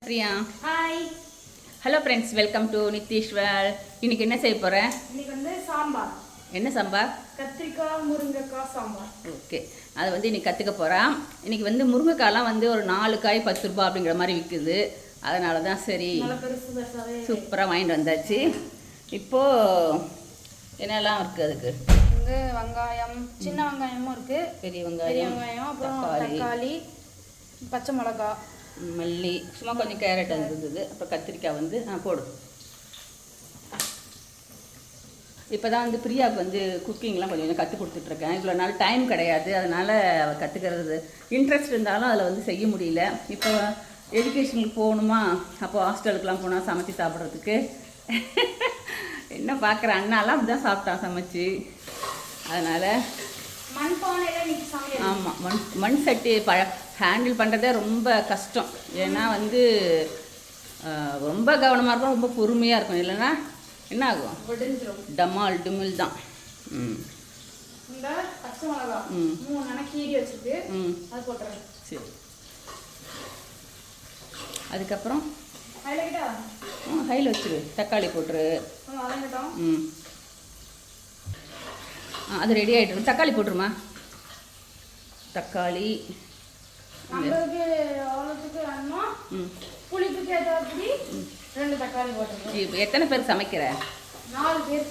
Priya. Hi. Hello friends, welcome to Nitheeswar. இன்னைக்கு என்ன செய்ய போகிறேன்? இன்னைக்கு வந்து சாம்பார். என்ன சாம்பார்? கத்திரிக்காய் முருங்கைக்காய் சாம்பார். ஓகே, அதை வந்து இன்னைக்கு கற்றுக்க போகிறேன். இன்னைக்கு வந்து முருங்கைக்காய்லாம் வந்து ஒரு 4 காய் 10 ரூபா அப்படிங்கிற மாதிரி விற்குது. அதனால தான் சரி சூப்பராக வாங்கிட்டு வந்தாச்சு. இப்போது என்னெல்லாம் இருக்குது அதுக்கு? வந்து வெங்காயம், சின்ன வெங்காயமும் இருக்குது, பெரிய வெங்காயம், அப்புறம் தக்காளி, பச்சை மிளகா, மல்லி, சும்மா கொஞ்சம் கேரட் இருந்தது, அப்புறம் கத்திரிக்காய் வந்து போடும். இப்போ தான் வந்து பிரியாவுக்கு வந்து குக்கிங்லாம் கொஞ்சம் கொஞ்சம் கற்றுக் கொடுத்துட்ருக்கேன். இவ்வளோ நாள் டைம் கிடையாது, அதனால் அவள் கற்றுக்கிறது இன்ட்ரெஸ்ட் இருந்தாலும் அதில் வந்து செய்ய முடியல. இப்போ எஜுகேஷனுக்கு போகணுமா, அப்போ ஹாஸ்டலுக்குலாம் போனால் சமைச்சி சாப்பிட்றதுக்கு என்ன பார்க்குற அண்ணாலாம் அப்படி தான் சாப்பிட்டான் சமைச்சு. அதனால் ஆமாம், மண் சட்டி ஹேண்டில் பண்ணுறதே ரொம்ப கஷ்டம். ஏன்னா வந்து ரொம்ப கவனமாக இருக்கும், ரொம்ப பொறுமையாக இருக்கும். இல்லைன்னா என்ன ஆகும்? டமால் டிமில் தான். சரி, அதுக்கப்புறம் ஹையில் வச்சுரு, தக்காளி போட்டுரு. அது ரெடி ஆகிட்டு. தக்காளி போட்டுருமா? தக்காளி எத்தனை பேருக்கு சமைக்கிற? 4 பேர்.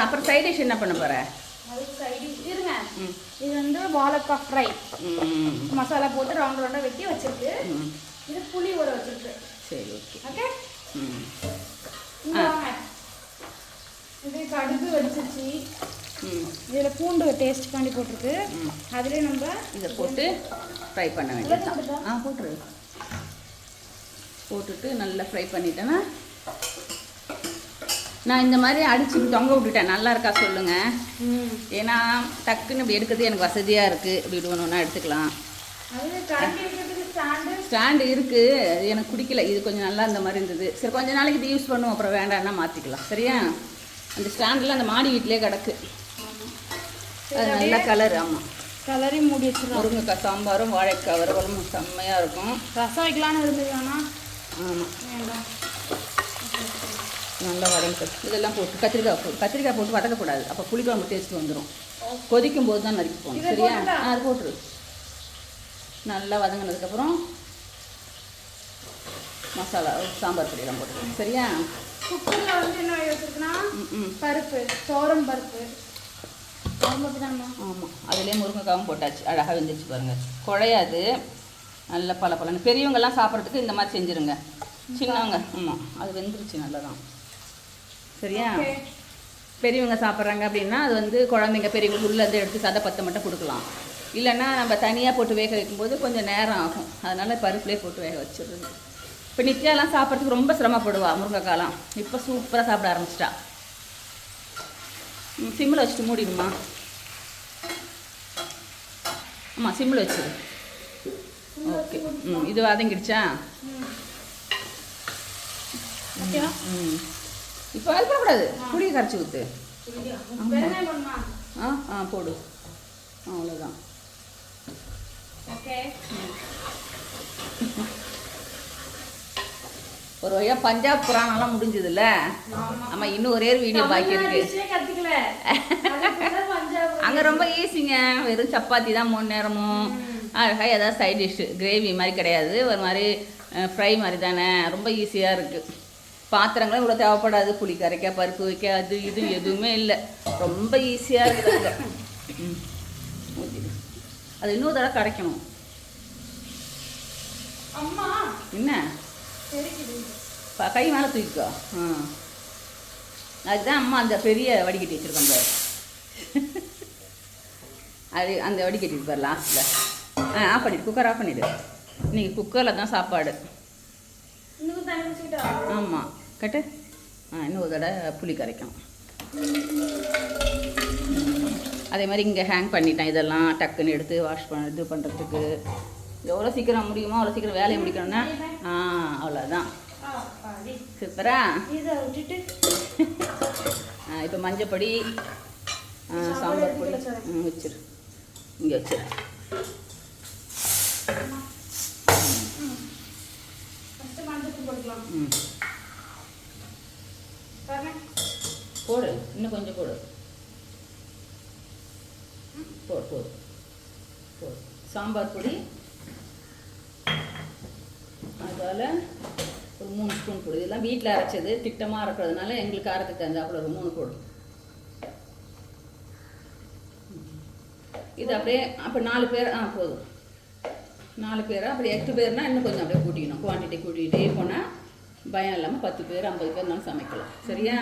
அப்புறம் சைட் டிஷ் என்ன பண்ண போற? இது வந்து வாழைக்காய் ஃப்ரை, மசாலா போட்டு ரவுண்ட் ரவுண்டாக வெட்டி வச்சிருக்கு. இது புளி ஊற வச்சிருக்கு. சரி, ஓகே ஓகே. இது கடுகு வச்சிருச்சு. இதில் பூண்டு டேஸ்ட் பண்ணி போட்டிருக்கு. அதுலேயே நம்ம இதை போட்டு ஃப்ரை பண்ண வேண்டியது. போட்டுரு. போட்டுட்டு நல்லா ஃப்ரை பண்ணிட்டேன்னா, நான் இந்த மாதிரி அடிச்சுட்டு தொங்க விட்டுட்டேன். நல்லா இருக்கா சொல்லுங்கள். ஏன்னா டக்குன்னு இப்படி எடுக்கிறது எனக்கு வசதியாக இருக்குது. இப்படி விடுவணுன்னா எடுத்துக்கலாம். ஸ்டாண்டு இருக்குது, அது எனக்கு பிடிக்கல. இது கொஞ்சம் நல்லா இந்த மாதிரி இருந்தது. சரி, கொஞ்சம் நாளைக்கு இது யூஸ் பண்ணுவோம், அப்புறம் வேண்டாம்னா மாற்றிக்கலாம். சரியா? அந்த ஸ்டாண்டில் அந்த மாடி வீட்டிலே கிடக்கு. அது நல்ல கலர். ஆமாம், கலரையும் மூடி வச்சுருக்கோம். முருங்கைக்காய் சாம்பாரும் வாழைக்காய் வறுவலும் செம்மையாக இருக்கும். ரசம் வைக்கலான்னு இருந்ததுன்னா ஆமாம், நல்லா வதங்க. இதெல்லாம் போட்டு கத்திரிக்காய் போட்டு வதக்கக்கூடாது, அப்போ புளிக்குழம்பு டேஸ்ட் வந்துடும். கொதிக்கும் போது தான் நறுக்கி போகணும். சரியா? அது போட்டுரு. நல்லா வதங்கினதுக்கப்புறம் மசாலா சாம்பார் பொடியெல்லாம் போட்டுருக்கோம். சரியா? குக்கரில் வந்து என்ன வச்சுருக்குன்னா பருப்பு, தோரம் பருப்பு. ஆமாம், அதுலேயே முருங்கைக்காவும் போட்டாச்சு. அழகாக வெந்துச்சு பாருங்கள், குழையாது. நல்ல பல பலன்னு பெரியவங்கெல்லாம் சாப்பிட்றதுக்கு இந்த மாதிரி செஞ்சுருங்க. சின்னவங்க ஆமாம், அது வெந்துருச்சு நல்லா தான். சரியா? பெரியவங்க சாப்பிட்றாங்க அப்படின்னா அது வந்து குழந்தைங்க பெரியவங்களுக்கு உள்ளேருந்து எடுத்து சதை பத்தை மட்டும் கொடுக்கலாம். இல்லைன்னா நம்ம தனியாக போட்டு வேக வைக்கும்போது கொஞ்சம் நேரம் ஆகும். அதனால் பருப்புலேயே போட்டு வேக வச்சிடுறது. இப்போ நித்யாலாம் சாப்பிட்றதுக்கு ரொம்ப சிரமப்படுவா முருங்கைக்காலாம். இப்போ சூப்பராக சாப்பிட ஆரம்பிச்சிட்டா. சிம்மில் வச்சுட்டு மூடிடுமா? ஆமாம், சிம்மில் வச்சுரு. ஓகே. இது வதங்கிடுச்சா? இப்போ அது போடக்கூடாது, புளியை கரைச்சி ஊற்று. போடு. அவ்வளோதான். ஒரு வழியாக பஞ்சாப் புராணம்லாம் முடிஞ்சதுல்ல. ஆமாம், இன்னும் ஒரே ஒரு வீடியோ பாக்கி இருக்கு. அங்கே ரொம்ப ஈஸிங்க. வெறும் சப்பாத்தி தான் 3 நேரமும். அழகாக ஏதாவது சைட் டிஷ்ஷு, கிரேவி மாதிரி கிடையாது, ஒரு மாதிரி ஃப்ரை மாதிரி தானே. ரொம்ப ஈஸியாக இருக்குது. பாத்திரங்களும் இவ்வளோ தேவைப்படாது. புளி கரைக்க, பருப்பு வைக்க, அது இது எதுவுமே இல்லை. ரொம்ப ஈஸியாக இருக்குது. அது இன்னொரு தடவை கரைக்கணும். என்ன கை மேலே தூக்கிக்கோ. அதுதான் அம்மா அந்த பெரிய வடிகட்டி வச்சுருக்கோம் பாரு. அது அந்த வடிகட்டி பாரு லாஸ்ட்டில். ஆஃப் பண்ணிவிடு, குக்கர் ஆஃப் பண்ணிவிடு. நீங்கள் குக்கரில் தான் சாப்பாடு. ஆமாம், கட்டு. இன்னும் ஒரு தடவை புளி கரைக்கணும். அதே மாதிரி இங்கே ஹேங் பண்ணிட்டேன். இதெல்லாம் டக்குன்னு எடுத்து வாஷ் இது பண்ணுறதுக்கு எவ்வளோ சீக்கிரம் முடியுமோ அவ்வளோ சீக்கிரம் வேலையை முடிக்கணும்னா அவ்வளோதான். சூப்பரா? இப்போ மஞ்சப்பொடி, சாம்பார் பொடி வச்சிரு. இங்கே வச்சிரு. ஊற்றிக்கலாம். ம் பாருங்க. போடு, இன்னும் கொஞ்சம் போடு. போடு போடு போடு. சாம்பார் பொடி அதில் ஒரு 3 ஸ்பூன் போடு. இதெல்லாம் வீட்டில் அரைச்சது, திட்டமாக இருக்கிறதுனால எங்களுக்கு காரத்துக்கு தந்தாப்புல ஒரு 3 போடு. இது அப்படியே அப்போ 4 பேர் போதும். 4 பேரா அப்படி 8 பேர்னா இன்னும் கொஞ்சம் அப்படியே கூட்டிக்கணும். குவான்டிட்டி கூட்டிகிட்டே போனால் பயம் இல்லாமல் 10 பேர் 50 பேர் நான் சமைக்கலாம். சரியா?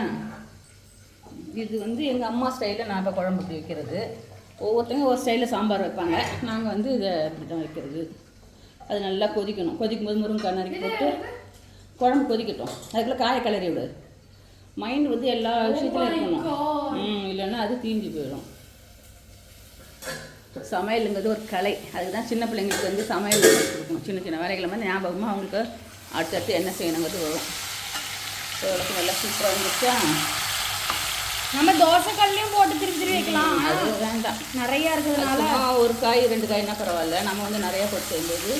இது வந்து எங்கள் அம்மா ஸ்டைலில் நான் இப்போ குழம்பு இப்படி வைக்கிறது. ஒவ்வொருத்தங்க ஒரு ஸ்டைலில் சாம்பார் வைப்பாங்க. நாங்கள் வந்து இதை இப்படி தான் வைக்கிறது. அது நல்லா கொதிக்கணும். கொதிக்கும் போது முருங்கைக்காய் நறுக்கி போட்டு குழம்பு கொதிக்கட்டும். அதுக்குள்ளே காய கிளறி விடு. மைண்ட் வந்து எல்லா விஷயத்துலையும் இருக்கணும். இல்லைன்னா அது தீஞ்சு போயிடும். சமையலுங்கிறது ஒரு கலை. அதுதான் சின்ன பிள்ளைங்களுக்கு வந்து சமையல் கொடுக்கணும். சின்ன சின்ன வேலைகளை வந்து ஞாபகமாக அவங்களுக்கு அடுத்தடுத்து என்ன செய்யணுங்கிறது வரும். எவ்வளோக்கு நல்லா சூப்பராக இருந்துச்சா? நம்ம தோசை கல்லையும் போட்டு திருப்பி வைக்கலாம். அது வேண்டாம், நிறையா இருக்கிறதுனால ஒரு காய் 2 காய்னா பரவாயில்ல. நம்ம வந்து நிறையா போட்டு செய்யும்போது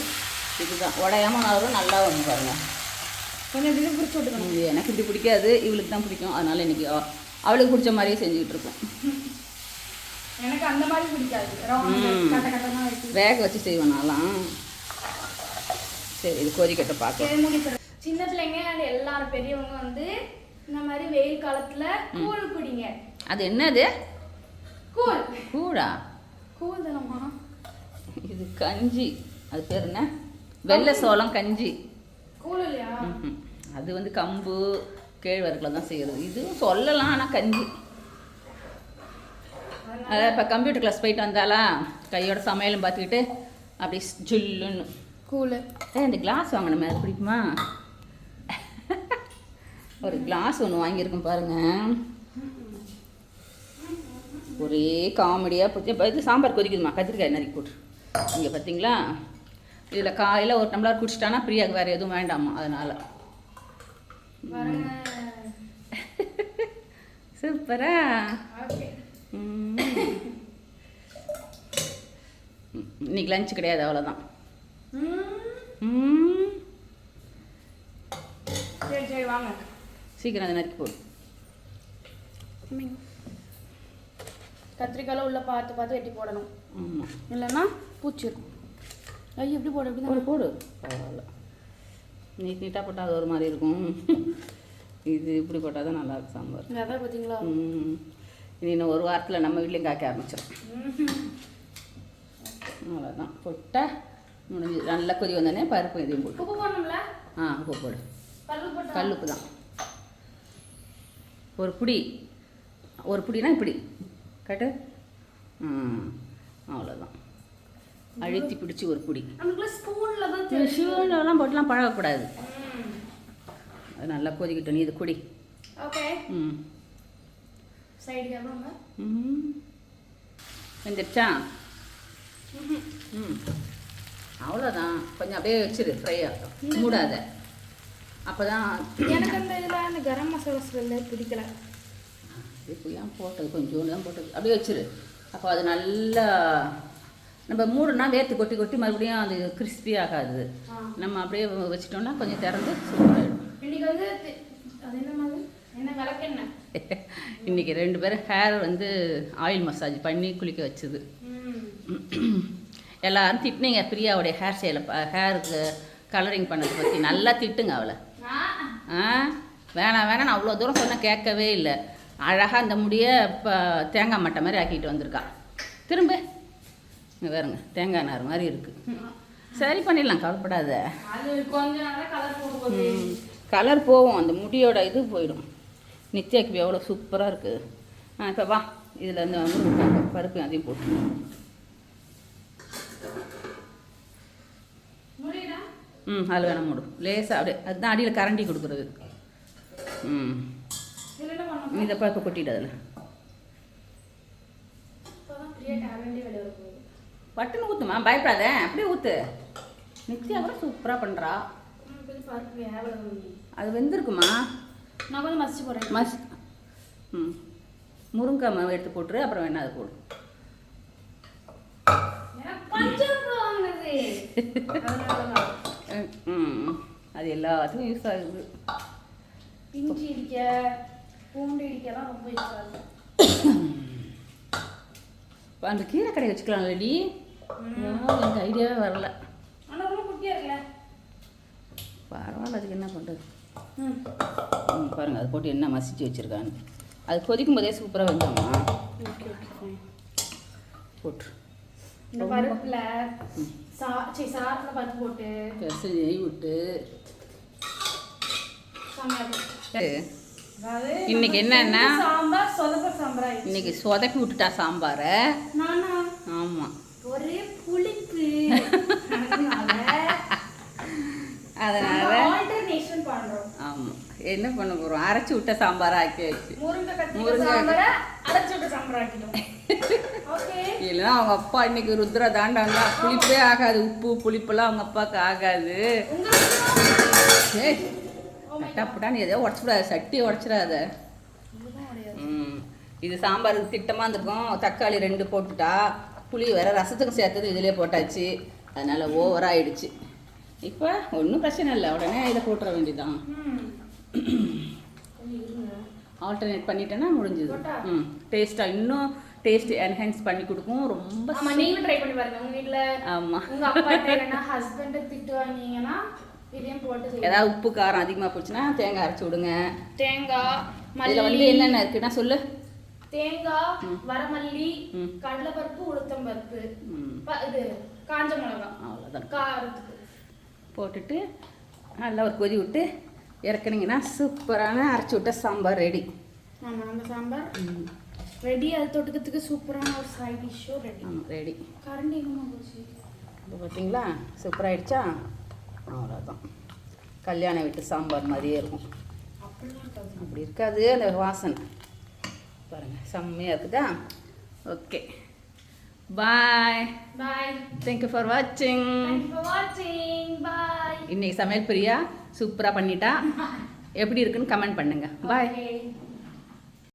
இதுதான் உடையாமல் வரும். நல்லா வந்து பாருங்கள். கொஞ்சம் இது பிடிச்சி விட்டுக்கணும். எனக்கு இப்படி பிடிக்காது, இவளுக்கு தான் பிடிக்கும். அதனால் இன்றைக்கி அவளுக்கு பிடிச்ச மாதிரியே செஞ்சுக்கிட்டு இருக்கோம். எனக்கு அந்த மாதிரி பிடிக்காது. வேக வச்சு செய்வேனாலாம். சரி, இது கொதிக்கட்ட பார்க்க. சின்ன பிள்ளைங்க அண்ட் எல்லாரும் பெரியவங்க வந்து இந்த மாதிரி வெயில் காலத்துல கூழ் குடிங்க. அது என்னது? கூழ். கூழா? கூழ் தானம்மா. இது கஞ்சி. அது பேர் என்ன? வெள்ளை சோளம் கஞ்சி. கூழ் இல்லையா? அது வந்து கம்பு கேழ்வரகுல தான் செய்கிறது. இதுவும் சொல்லலாம், ஆனால் கஞ்சி. அதான் இப்போ கம்ப்யூட்டர் கிளாஸ் போயிட்டு வந்தாலா கையோட சமையலும் பார்த்துக்கிட்டு அப்படி ஜுல்லுன்னு கூழ். இந்த கிளாஸ் வாங்கணுமே, அது பிடிக்குமா? ஒரு கிளாஸ் ஒன்று வாங்கியிருக்கோம் பாருங்க. ஒரே காமெடியாக போச்சு. இப்போ இது சாம்பார் கொதிக்குதுமா, கத்திரிக்காய் நறுக்கி போட்டு. இங்கே பார்த்தீங்களா? இதில் காலையில் ஒரு டம்ளர் குடிச்சிட்டானா பிரியாக்கு வேறு எதுவும் வேண்டாமா, அதனால். சூப்பரா? இன்னைக்கு லஞ்சு கிடையாது, அவ்வளோதான். சரி சரி வாங்க, சீக்கிரம் அதை நறுக்கி போடு. கத்திரிக்காயில் உள்ள பார்த்து பார்த்து வெட்டி போடணும். ஆமாம், இல்லைன்னா பூச்சிடும். ஐயோ எப்படி போட எப்படி போடு போடு, பரவாயில்ல. நீட்டாக போட்டால் அது ஒரு மாதிரி இருக்கும். இது இப்படி போட்டால் தான் நல்லாயிருக்கும் சாம்பார். அதான் பார்த்தீங்களா? இன்னும் ஒரு வாரத்தில் நம்ம வீட்லேயும் காய்க்க ஆரம்பிச்சிடும். அவ்வளோதான், போட்டால் முடிஞ்சு. நல்லா கொதி வந்தோடனே பருப்பு இதையும் போட்டு. உப்பு போடணும்ல? உப்பு போடு. கல்லுப்பு? கல்லுப்பு தான். ஒரு புடினா இப்படி கட்டு. அவ்வளோதான், அழுத்தி பிடிச்சி ஒரு புடி. ஸ்பூன்லாம் போட்டுலாம் பழகக்கூடாது. அது நல்லா கொதிக்கிட்டோம். நீ இது குடி. ஓகே. Side camera. வெந்துடுச்சா? அவ்வளோதான். கொஞ்சம் அப்படியே வச்சிரு, ஃப்ரை ஆகட்டும், மூடாத. அப்போ தான் எனக்கு அந்த இதில் அந்த கரம் மசாலா ஸ்மெல்ல பிடிக்கல. இப்போ ஏன் போட்டது, கொஞ்சோண்டு தான் போட்டது. அப்படியே வச்சிரு. அப்போ அது நல்லா நம்ம மூடுனா வேர்த்து கொட்டி கொட்டி மறுபடியும் அது கிறிஸ்பி ஆகாது. நம்ம அப்படியே வச்சிட்டோம்னா கொஞ்சம் திறந்து சூப்பராகிடும். இன்னைக்கு வந்து அது என்ன மாதிரி என்ன விளக்கெண்ணெய். இன்றைக்கி 2 பேரும் ஹேர் வந்து ஆயில் மசாஜ் பண்ணி குளிக்க வச்சுது. எல்லாரும் திட்டினீங்க பிரியாவுடைய ஹேர் ஸ்டைலை, ஹேருக்கு கலரிங் பண்ணதை பற்றி. நல்லா திட்டுங்க அவளை. வேணாம் வேணாம், நான் அவ்வளோ தூரம் சொன்னால் கேட்கவே இல்லை. அழகாக அந்த முடியை இப்போ தேங்காய் மட்டை மாதிரி ஆக்கிட்டு வந்திருக்கா. திரும்ப இங்கே வேறுங்க, தேங்காய் நார் மாதிரி இருக்குது. சரி பண்ணிடலாம், கவலைப்படாத. கலர் போகும், அந்த முடியோட இது போயிடும். நித்யாக்கு எவ்வளோ சூப்பராக இருக்குது. இப்போ வா, இதில் இந்த பருப்பு அதையும் போட்டு. அதில் வேணாம் மூடும் லேசாக அப்படியே. அதுதான் அடியில் கரண்டி கொடுக்குறது. இதை பருப்பு கொட்டிட்டு அதில் பட்டுன்னு ஊற்றுமா, பயப்படாத, அப்படியே ஊற்று. நித்யா கூட சூப்பராக பண்ணுறா. அது வெந்திருக்குமா? நான் கொஞ்சம் மசிச்சு போடுறேன். முருங்கைக்காய் மாவு எடுத்து போட்டுரு, அப்புறம் வேணா அதை போடு. அது எல்லாத்துக்கும் யூஸ் ஆகுது. இஞ்சி இடிக்க, பூண்டு இடிக்கலாம் ரொம்ப யூஸ் ஆகுது. அந்த கீரை கடை வச்சுக்கலாம்லடி. எனக்கு ஐடியாவே வரல. ஆனால் ரொம்ப குட்டியாக இருக்குல்ல. பரவாயில்ல, அதுக்கு என்ன பண்ணுறது. பாருங்கள், அது போட்டு என்ன மசிச்சு வச்சுருக்கான்னு. அது கொதிக்கும் போதே சூப்பராக வெந்துடுமா. Okay okay fine. போட்டு இந்த பருப்பில் சாரத்தில் பருப்பு போட்டு நெய் விட்டு இன்னைக்கு என்னன்னா சாம்பார் சொதப்பல் சாம்பார். இன்னைக்கு சொதப்பி விட்டுட்டா சாம்பாரை. நானா? ஆமாம், ஒரே புளிப்பு. அதனால ஆல்டர்னேஷன் பண்றோம். ஆமாம், என்ன பண்ண போகிறோம், அரைச்சி விட்ட சாம்பாரை ஆக்கியாச்சு. முருங்கை அரைச்சி விட்ட சாம்பார் ஆக்கிட்டோம். ஓகே. இல்லைன்னா அவங்க அப்பா இன்னைக்கு ருத்ரா தாண்டாண்டா புளிப்பே ஆகாது. உப்பு புளிப்பெல்லாம் அவங்க அப்பாவுக்கு ஆகாது. கட்டாப்பட்டான்னு எதையோ உடச்சிடாது, சட்டியை உடச்சிடாத. இது சாம்பாருக்கு திட்டமாக இருந்திருக்கும். தக்காளி 2 போட்டுட்டா, புளி வேற ரசத்துக்கு சேர்த்தது இதிலே போட்டாச்சு. அதனால ஓவராகிடுச்சு. இப்போ ஒன்றும் பிரச்சனை இல்லை, உடனே இதை போட்டுற வேண்டியதான். ஆல்டர்னேட் பண்ணிட்டேன்னா முடிஞ்சுது. டேஸ்ட்டாக இன்னும் டேஸ்ட் என்ஹான்ஸ் பண்ணி கொடுக்கும். ரொம்ப நீங்களும் ட்ரை பண்ணி பாருங்க உங்க வீட்டில். ஆமாம், உங்க அப்பா இல்லைன்னா ஹஸ்பண்டை திட்டு வாங்கிங்கன்னா இதையும் போட்டு ஏதாவது உப்பு காரம் அதிகமாக போச்சுன்னா தேங்காய் அரைச்சி விடுங்க. தேங்காய் இதில் வந்து என்னென்ன இருக்குன்னா சொல்லு. தேங்காய், வரமல்லி, கடலைப்பருப்பு, உளுத்தம் பருப்பு, இது காஞ்ச மிளகாய், அவ்வளோதான் காரத்துக்கு போட்டுட்டு நல்லா ஒரு கொதி விட்டு இறக்குனீங்கன்னா சூப்பரான அரைச்சி விட்ட சாம்பார் ரெடி. ஆமாம், நம்ம சாம்பார் ரெடி. அது தொட்டுக்கிறதுக்கு சூப்பரான ஒரு சைட் டிஷ்ஷோ ரெடி. ஆமாம், ரெடி. கரண்டி எங்கம்மா போச்சு? இப்போ பார்த்தீங்களா சூப்பராகிடுச்சா. அவ்வளோதான், கல்யாண வீட்டு சாம்பார் மாதிரியே இருக்கும். அப்படி இருக்காது அந்த வாசனை. பாருங்கள், செம்மையாக இருக்குதா. Okay, bye bye. Thank you for வாட்சிங். பாய். இன்னைக்கு சமையல் பிரியா சூப்பராக பண்ணிட்டா. எப்படி இருக்குன்னு கமெண்ட் பண்ணுங்கள். பாய்.